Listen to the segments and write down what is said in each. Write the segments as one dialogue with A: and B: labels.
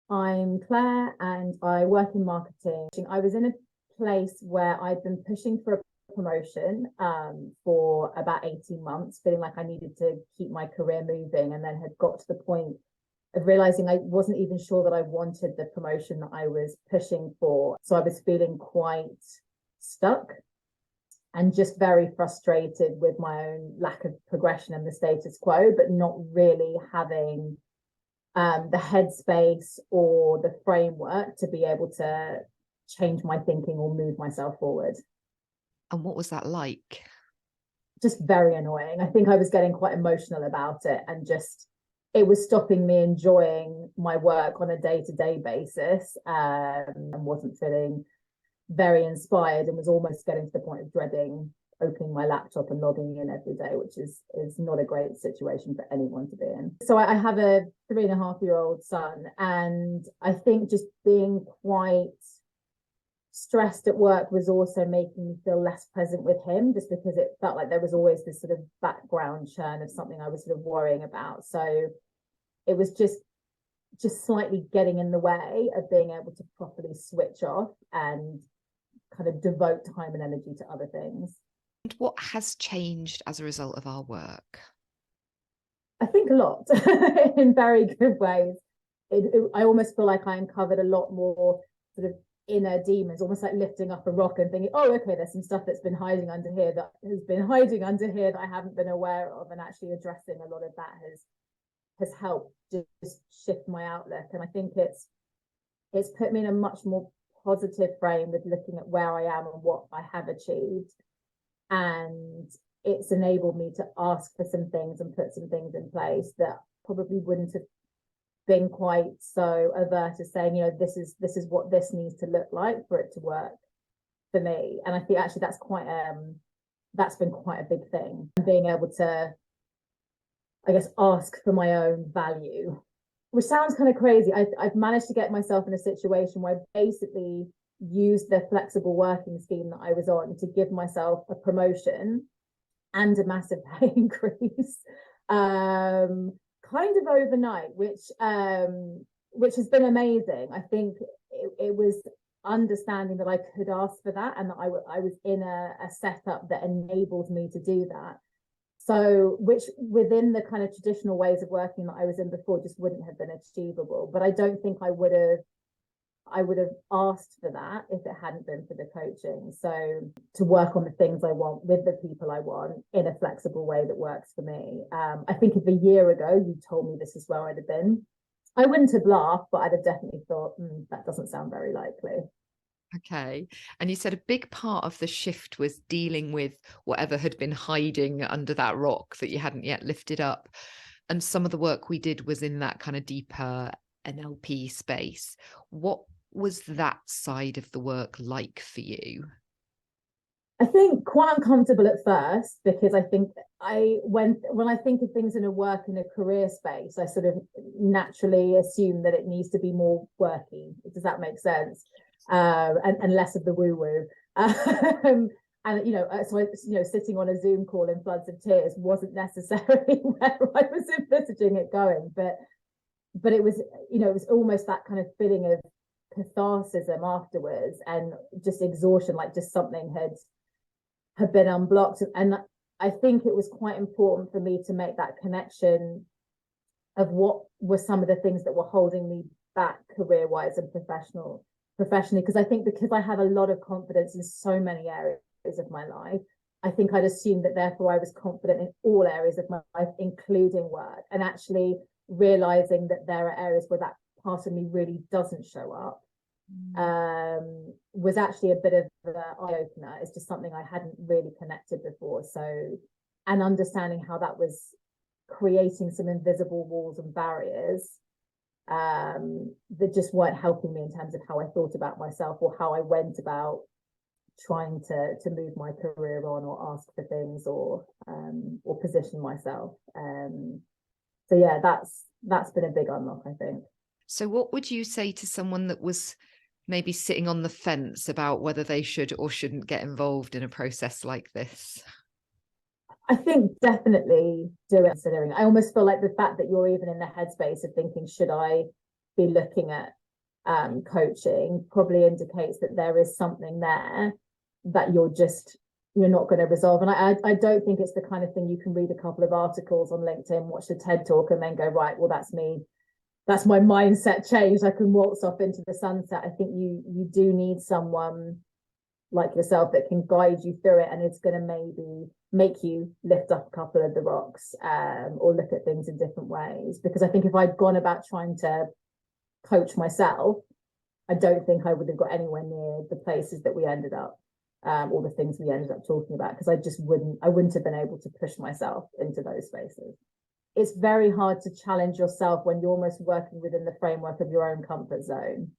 A: I'm Claire and I work in marketing. I was in a place where I'd been pushing for a promotion for about 18 months, feeling like I needed to keep my career moving, and then had got to the point of realizing I wasn't even sure that I wanted the promotion that I was pushing for. So I was feeling quite stuck and just very frustrated with my own lack of progression and the status quo, but not really having the headspace or the framework to be able to change my thinking or move myself forward.
B: And what was that like?
A: Just very annoying. I think I was getting quite emotional about it, and just it was stopping me enjoying my work on a day-to-day basis, and wasn't feeling very inspired, and was almost getting to the point of dreading opening my laptop and logging in every day, which is not a great situation for anyone to be in. So I have a 3.5-year-old son, and I think just being quite stressed at work was also making me feel less present with him, just because it felt like there was always this sort of background churn of something I was sort of worrying about. So it was just slightly getting in the way of being able to properly switch off and kind of devote time and energy to other things.
B: And what has changed as a result of our work?
A: I think a lot in very good ways. I almost feel like I uncovered a lot more sort of inner demons, almost like lifting up a rock and thinking, oh, okay, there's some stuff that's been hiding under here that I haven't been aware of, and actually addressing a lot of that has helped just shift my outlook. And I think it's put me in a much more positive frame with looking at where I am and what I have achieved. And it's enabled me to ask for some things and put some things in place that probably wouldn't have been quite so avert as saying, this is what this needs to look like for it to work for me. And I think actually that's been quite a big thing, being able to, I guess, ask for my own value, which sounds kind of crazy. I've managed to get myself in a situation where I basically used the flexible working scheme that I was on to give myself a promotion and a massive pay increase, kind of overnight, which has been amazing. I think it was understanding that I could ask for that, and that I was in a setup that enabled me to do that. So, which within the kind of traditional ways of working that I was in before just wouldn't have been achievable. But I don't think I would have asked for that if it hadn't been for the coaching. So to work on the things I want with the people I want in a flexible way that works for me. I think if a year ago you told me this is where I'd have been, I wouldn't have laughed, but I'd have definitely thought, that doesn't sound very likely.
B: Okay. And you said a big part of the shift was dealing with whatever had been hiding under that rock that you hadn't yet lifted up. And some of the work we did was in that kind of deeper NLP space. What was that side of the work like for you?
A: I think quite uncomfortable at first, because I think when I think of things in a work and a career space, I sort of naturally assume that it needs to be more worky. Does that make sense? And less of the woo woo. So sitting on a Zoom call in floods of tears wasn't necessarily where I was envisaging it going, but it was, it was almost that kind of feeling of catharsis afterwards, and just exhaustion, like just something had been unblocked. And I think it was quite important for me to make that connection of what were some of the things that were holding me back career-wise and professionally, because I think because I have a lot of confidence in so many areas of my life, I think I'd assumed that therefore I was confident in all areas of my life, including work. And actually realizing that there are areas where that part of me really doesn't show up was actually a bit of an eye-opener. It's just something I hadn't really connected before. So, and understanding how that was creating some invisible walls and barriers that just weren't helping me in terms of how I thought about myself, or how I went about trying to move my career on, or ask for things, or position myself. So yeah, that's been a big unlock, I think.
B: So what would you say to someone that was maybe sitting on the fence about whether they should or shouldn't get involved in a process like this?
A: I think definitely do it, considering. I almost feel like the fact that you're even in the headspace of thinking, should I be looking at coaching probably indicates that there is something there that you're not going to resolve. And I don't think it's the kind of thing you can read a couple of articles on LinkedIn, watch the TED talk, and then go, right, well, that's me. That's my mindset changed. I can waltz off into the sunset. I think you do need someone like yourself that can guide you through it, and it's going to maybe make you lift up a couple of the rocks, or look at things in different ways. Because I think if I'd gone about trying to coach myself, I don't think I would have got anywhere near the places that we ended up, or the things we ended up talking about, because I wouldn't have been able to push myself into those spaces. It's very hard to challenge yourself when you're almost working within the framework of your own comfort zone.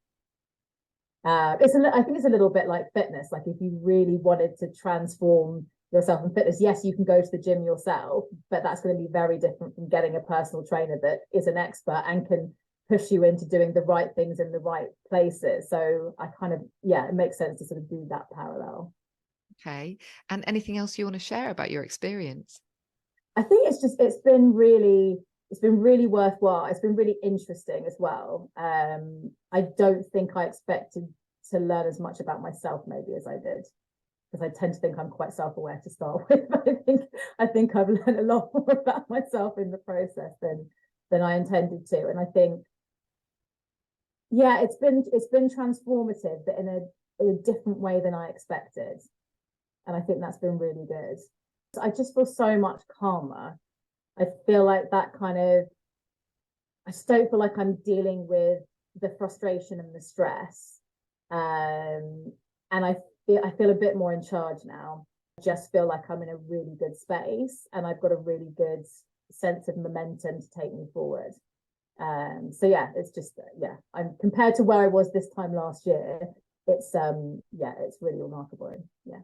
A: I think it's a little bit like fitness. Like if you really wanted to transform yourself in fitness, yes, you can go to the gym yourself, but that's going to be very different from getting a personal trainer that is an expert and can push you into doing the right things in the right places. So it makes sense to sort of do that parallel.
B: Okay. And anything else you want to share about your experience?
A: I think it's been really worthwhile. It's been really interesting as well. I don't think I expected to learn as much about myself maybe as I did, because I tend to think I'm quite self-aware to start with. I think I've learned a lot more about myself in the process than I intended to. And I think, yeah, it's been transformative, but in a different way than I expected. And I think that's been really good. I just feel so much calmer. I feel like I just don't feel like I'm dealing with the frustration and the stress. And I feel a bit more in charge now. I just feel like I'm in a really good space, and I've got a really good sense of momentum to take me forward. So yeah, it's just, I'm compared to where I was this time last year, it's really remarkable. Yeah.